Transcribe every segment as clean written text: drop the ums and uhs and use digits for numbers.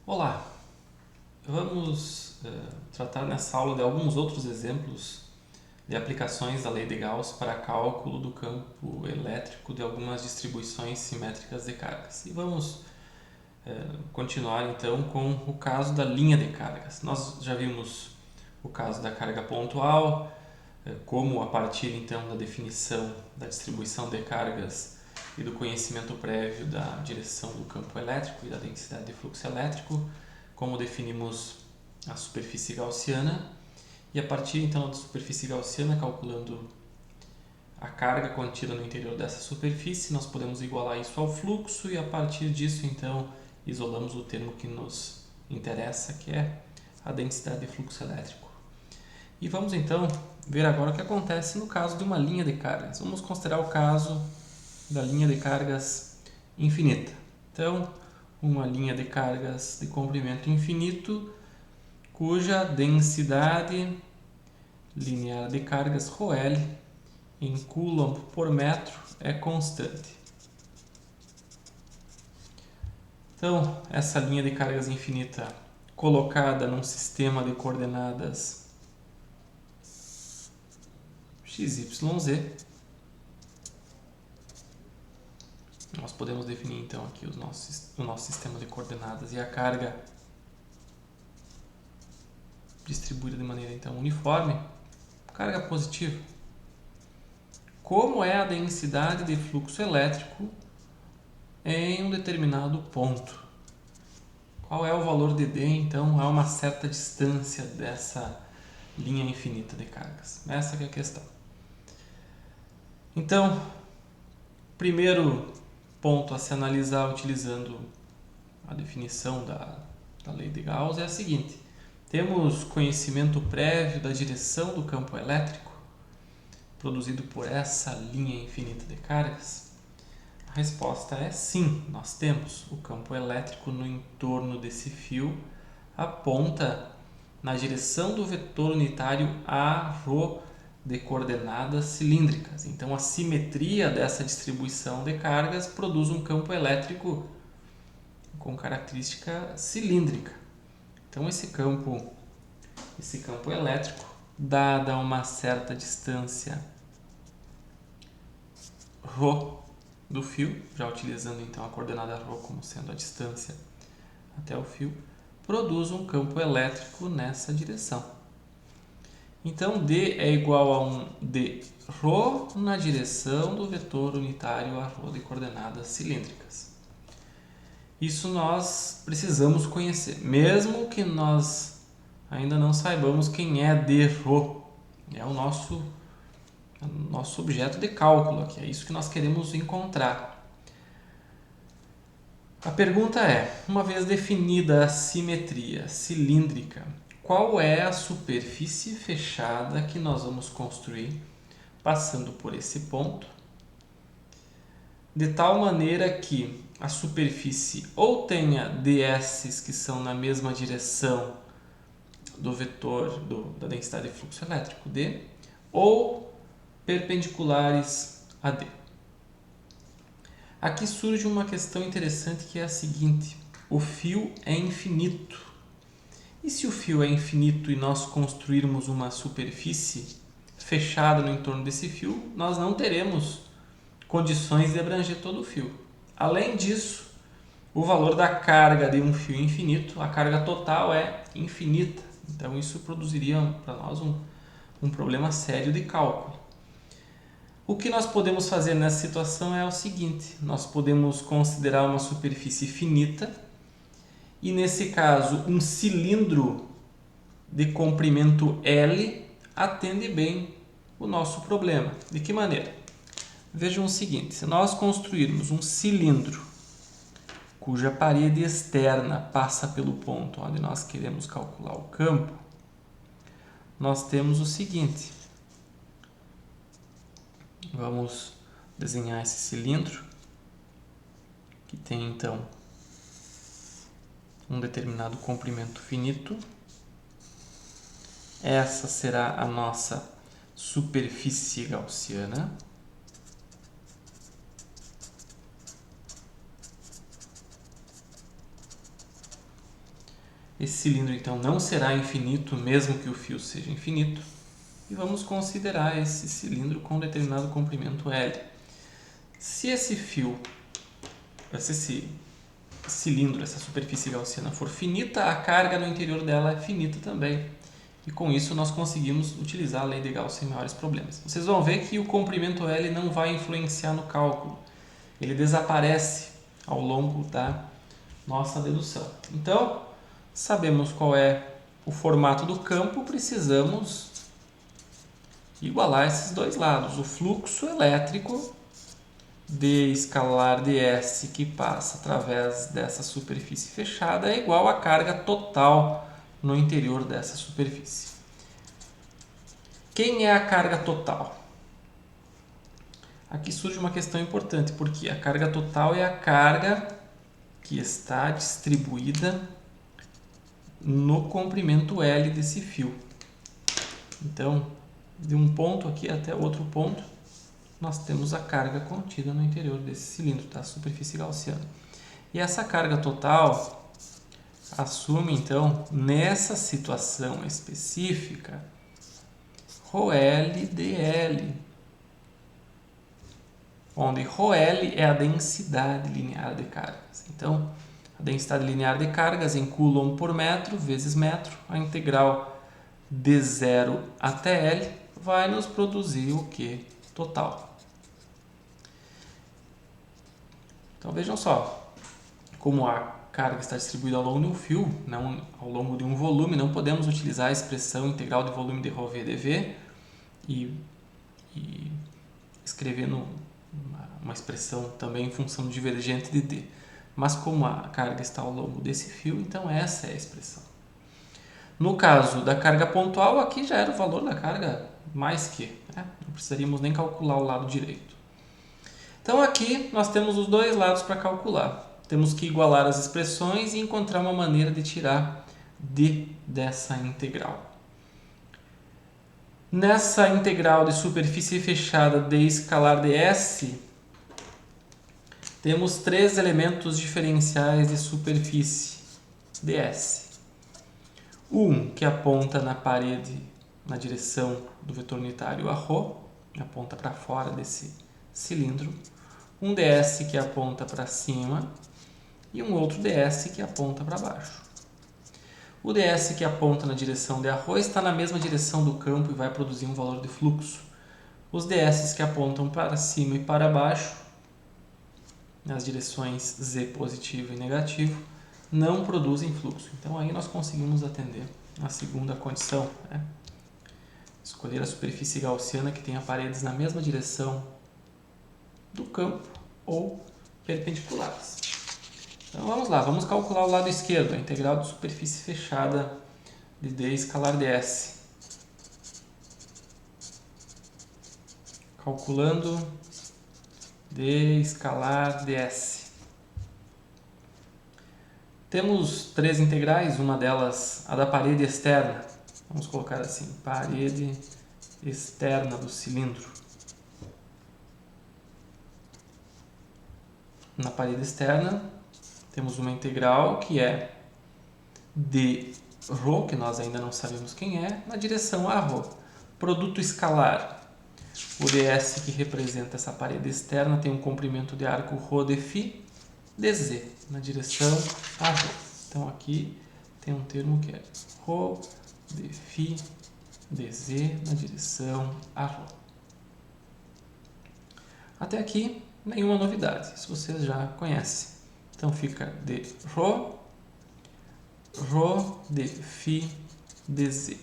Olá, vamos tratar nessa aula de alguns outros exemplos de aplicações da lei de Gauss para cálculo do campo elétrico de algumas distribuições simétricas de cargas. E vamos continuar então com o caso da linha de cargas. Nós já vimos o caso da carga pontual, como a partir então da definição da distribuição de cargas e do conhecimento prévio da direção do campo elétrico e da densidade de fluxo elétrico, como definimos a superfície gaussiana, e a partir então da superfície gaussiana, calculando a carga contida no interior dessa superfície, nós podemos igualar isso ao fluxo e a partir disso então isolamos o termo que nos interessa, que é a densidade de fluxo elétrico. E vamos então ver agora o que acontece no caso de uma linha de cargas. Vamos considerar o caso da linha de cargas infinita. Então, uma linha de cargas de comprimento infinito, cuja densidade linear de cargas ρL em coulomb por metro é constante. Então, essa linha de cargas infinita colocada num sistema de coordenadas x, y, z, nós podemos definir então aqui o nosso sistema de coordenadas e a carga distribuída de maneira então uniforme, carga positiva. Como é a densidade de fluxo elétrico em um determinado ponto? Qual é o valor de D, então, a uma certa distância dessa linha infinita de cargas? Essa que é a questão. Então, primeiro ponto a se analisar utilizando a definição da lei de Gauss é a seguinte: temos conhecimento prévio da direção do campo elétrico produzido por essa linha infinita de cargas? A resposta é sim, nós temos. O campo elétrico no entorno desse fio aponta na direção do vetor unitário Aρ de coordenadas cilíndricas. Então, a simetria dessa distribuição de cargas produz um campo elétrico com característica cilíndrica. Então, esse campo elétrico, dada uma certa distância ρ do fio, já utilizando então a coordenada ρ como sendo a distância até o fio, produz um campo elétrico nessa direção. Então, D é igual a um dρ na direção do vetor unitário Aρ de coordenadas cilíndricas. Isso nós precisamos conhecer, mesmo que nós ainda não saibamos quem é dρ. É o nosso objeto de cálculo aqui, é isso que nós queremos encontrar. A pergunta é, uma vez definida a simetria cilíndrica, qual é a superfície fechada que nós vamos construir passando por esse ponto, de tal maneira que a superfície ou tenha ds que são na mesma direção do vetor da densidade de fluxo elétrico D, ou perpendiculares a D. Aqui surge uma questão interessante que é a seguinte: o fio é infinito. E se o fio é infinito e nós construirmos uma superfície fechada no entorno desse fio, nós não teremos condições de abranger todo o fio. Além disso, o valor da carga de um fio infinito, a carga total é infinita. Então isso produziria para nós um problema sério de cálculo. O que nós podemos fazer nessa situação é o seguinte: nós podemos considerar uma superfície finita e, nesse caso, um cilindro de comprimento L atende bem o nosso problema. De que maneira? Vejam o seguinte: se nós construirmos um cilindro cuja parede externa passa pelo ponto onde nós queremos calcular o campo, nós temos o seguinte. Vamos desenhar esse cilindro, que tem então um determinado comprimento finito. Essa será a nossa superfície gaussiana. Esse cilindro então não será infinito, mesmo que o fio seja infinito. E vamos considerar esse cilindro com determinado comprimento L. Se esse cilindro, essa superfície gaussiana for finita, a carga no interior dela é finita também. E com isso nós conseguimos utilizar a lei de Gauss sem maiores problemas. Vocês vão ver que o comprimento L não vai influenciar no cálculo. Ele desaparece ao longo da nossa dedução. Então, sabemos qual é o formato do campo, precisamos igualar esses dois lados. O fluxo elétrico d escalar ds que passa através dessa superfície fechada é igual à carga total no interior dessa superfície. Quem é a carga total? Aqui surge uma questão importante, porque a carga total é a carga que está distribuída no comprimento L desse fio. Então, de um ponto aqui até outro ponto, nós temos a carga contida no interior desse cilindro, da superfície gaussiana. E essa carga total assume, então, nessa situação específica, ρL dL, onde ρL é a densidade linear de cargas. Então, a densidade linear de cargas em coulomb por metro vezes metro, a integral de 0 até L vai nos produzir o Q total. Então vejam só, como a carga está distribuída ao longo de um fio, não ao longo de um volume, não podemos utilizar a expressão integral de volume de ρV dV e escrever uma expressão também em função divergente de D. Mas como a carga está ao longo desse fio, então essa é a expressão. No caso da carga pontual, aqui já era o valor da carga mais que, né? Não precisaríamos nem calcular o lado direito. Então aqui nós temos os dois lados para calcular. Temos que igualar as expressões e encontrar uma maneira de tirar d dessa integral. Nessa integral de superfície fechada d escalar ds, temos três elementos diferenciais de superfície ds. Um que aponta na parede na direção do vetor unitário a ρ, aponta para fora desse cilindro. Um ds que aponta para cima e um outro ds que aponta para baixo. O ds que aponta na direção de ρ está na mesma direção do campo e vai produzir um valor de fluxo. Os ds que apontam para cima e para baixo, nas direções z positivo e negativo, não produzem fluxo. Então aí nós conseguimos atender a segunda condição, né? Escolher a superfície gaussiana que tenha paredes na mesma direção do campo ou perpendiculares. Então vamos lá, vamos calcular o lado esquerdo, a integral de superfície fechada de d escalar ds. Calculando d escalar ds. Temos três integrais, uma delas a da parede externa. Vamos colocar assim, parede externa do cilindro. Na parede externa, temos uma integral que é de ρ, que nós ainda não sabemos quem é, na direção a ρ. Produto escalar. O ds que representa essa parede externa tem um comprimento de arco ρ de φ dz, na direção a ρ. Então aqui tem um termo que é ρ de φ dz na direção a ρ. Até aqui, nenhuma novidade, isso vocês já conhecem. Então fica de ρ de φ dz,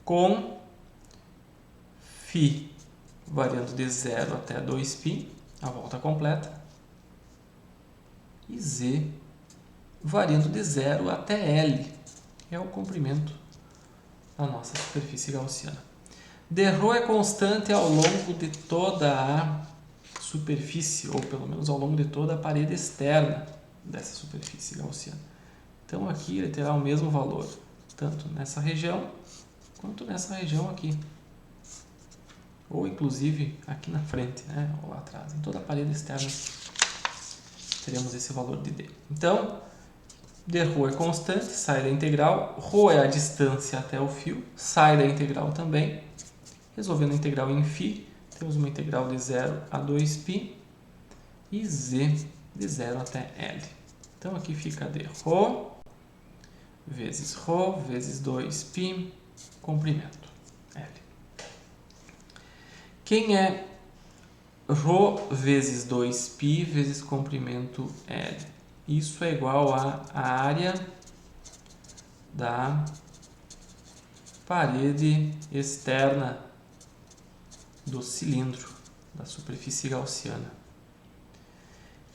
com φ variando de 0 até 2π, a volta completa, e z variando de 0 até L, que é o comprimento da nossa superfície gaussiana. dρ é constante ao longo de toda a superfície, ou pelo menos ao longo de toda a parede externa dessa superfície gaussiana. Então aqui ele terá o mesmo valor, tanto nessa região, quanto nessa região aqui. Ou inclusive aqui na frente, né? Ou lá atrás. Em toda a parede externa teremos esse valor de d. Então, dρ é constante, sai da integral. Ρ é a distância até o fio, sai da integral também. Resolvendo a integral em φ, temos uma integral de 0 a 2π e z de 0 até L. Então aqui fica dρ vezes ρ vezes 2π, comprimento L. Quem é ρ vezes 2π vezes comprimento L? Isso é igual a área da parede externa do cilindro, da superfície gaussiana.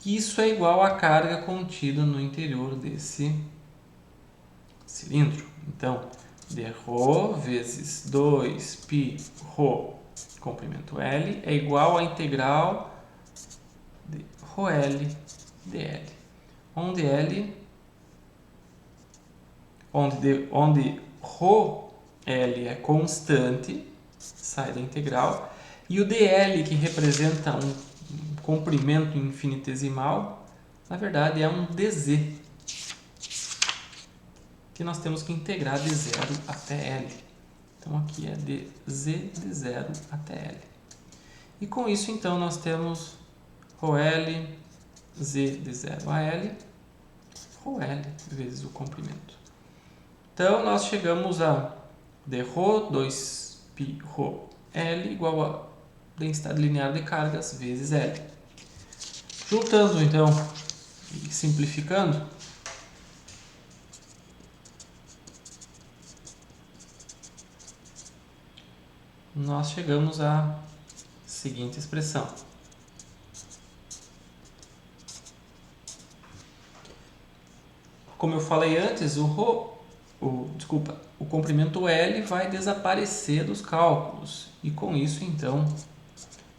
Isso é igual à carga contida no interior desse cilindro. Então, dρ vezes 2π ρ comprimento L é igual à integral de ρL dL, onde ρL é constante, sai da integral, e o dL, que representa um comprimento infinitesimal, na verdade é um dz, que nós temos que integrar de 0 até L. Então aqui é dz de 0 até L. E com isso então nós temos ρL, z de 0 a L, ρL vezes o comprimento. Então nós chegamos a dρ 2π ρL igual a densidade linear de cargas vezes L. Juntando então e simplificando, nós chegamos à seguinte expressão. Como eu falei antes, o comprimento L vai desaparecer dos cálculos. E com isso, então,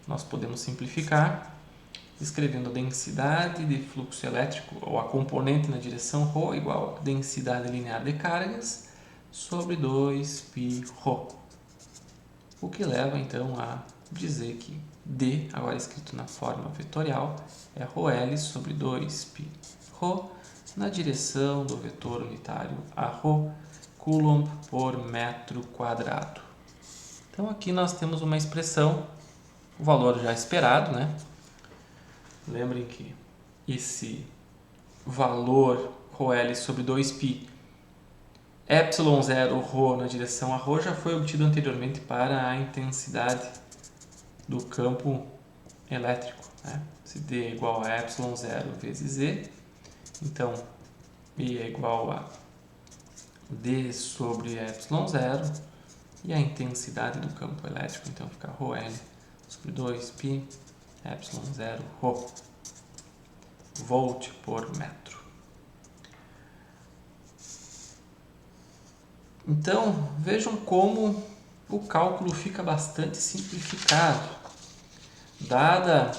nós podemos simplificar escrevendo a densidade de fluxo elétrico, ou a componente na direção ρ, igual a densidade linear de cargas, sobre 2π ρ. O que leva, então, a dizer que D, agora escrito na forma vetorial, é ρL sobre 2π ρ, na direção do vetor unitário a ρ, Coulomb por metro quadrado. Então aqui nós temos uma expressão, o valor já esperado, né? Lembrem que esse valor ρL sobre 2π, ε0 ρ na direção a ρ já foi obtido anteriormente para a intensidade do campo elétrico, né? Se D é igual a ε0 vezes Z, então E é igual a D sobre ε0 e a intensidade do campo elétrico, então fica ρL sobre 2π ε0 ρ, volt por metro. Então vejam como o cálculo fica bastante simplificado. Dada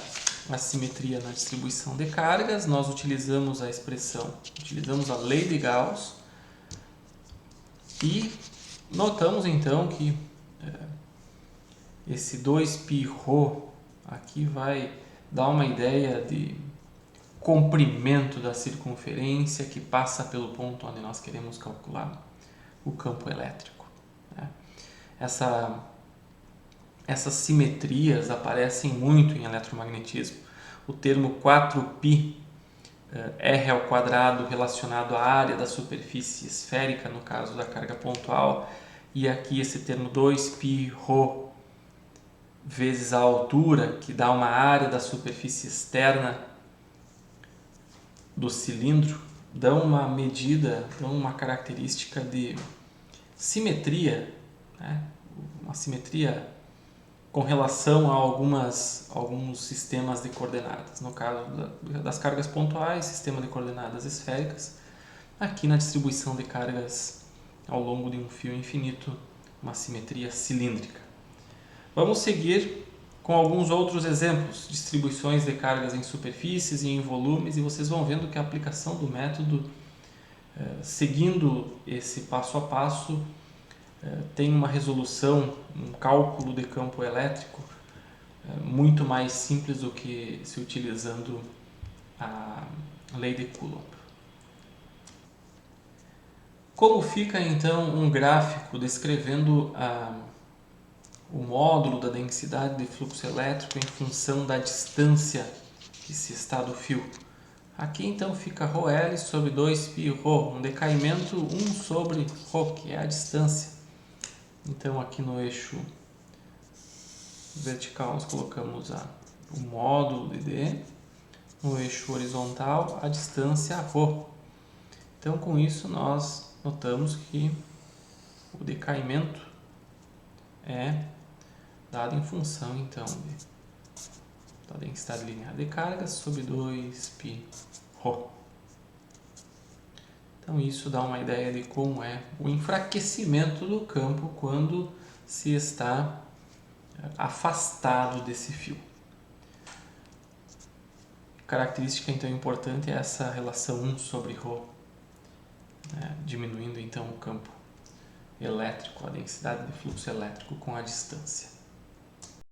a simetria na distribuição de cargas, nós utilizamos a lei de Gauss e notamos então que esse 2π ρ aqui vai dar uma ideia de comprimento da circunferência que passa pelo ponto onde nós queremos calcular o campo elétrico, né? Essas simetrias aparecem muito em eletromagnetismo. O termo 4π R ao quadrado relacionado à área da superfície esférica, no caso da carga pontual, e aqui esse termo 2π ρ vezes a altura, que dá uma área da superfície externa do cilindro, dão uma medida, dão uma característica de simetria, né? Uma simetria com relação a alguns sistemas de coordenadas. No caso das cargas pontuais, sistema de coordenadas esféricas. Aqui na distribuição de cargas ao longo de um fio infinito, uma simetria cilíndrica. Vamos seguir com alguns outros exemplos, distribuições de cargas em superfícies e em volumes, e vocês vão vendo que a aplicação do método, seguindo esse passo a passo, tem uma resolução, um cálculo de campo elétrico muito mais simples do que se utilizando a lei de Coulomb. Como fica então um gráfico descrevendo o módulo da densidade de fluxo elétrico em função da distância que se está do fio? Aqui então fica ρL sobre 2πρ, um decaimento 1 sobre ρ, que é a distância. Então aqui no eixo vertical nós colocamos o módulo de D, no eixo horizontal a distância ρ. Então com isso nós notamos que o decaimento é dado em função então da densidade linear de cargas sobre 2πρ. Então isso dá uma ideia de como é o enfraquecimento do campo quando se está afastado desse fio. Característica então importante é essa relação 1 sobre ρ, né? Diminuindo então o campo elétrico, a densidade de fluxo elétrico com a distância.